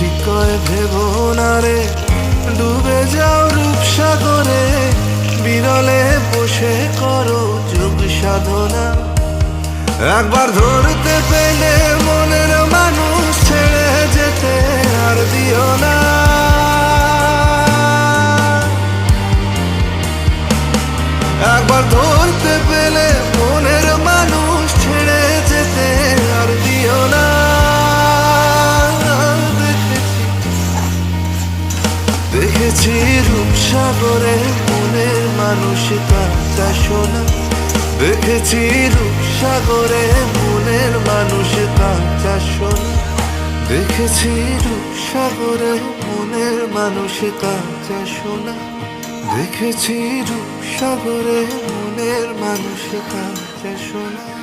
ঠিক কয় ভেবো না রে, ডুবে যাও রূপসাগরে, বিরলে বসে করো যোগ সাধনা। একবার ধরতে পেলে মনের মানুষ ছেড়ে যেতে আর দিও না। একবার ধরতে পেলে মনের মানুষ ছেড়ে যেতে আর দিও না। দেখেছি রূপসাগরে মনের মানুষ কাঁচা সোনা। দেখেছি রূপসাগরে মনের মানুষ কাঁচা সোনা। দেখেছি রূপসাগরে মনের মানুষ কাঁচা সোনা। দেখেছি রূপসাগরে মনের মানুষ কাঁচা সোনা।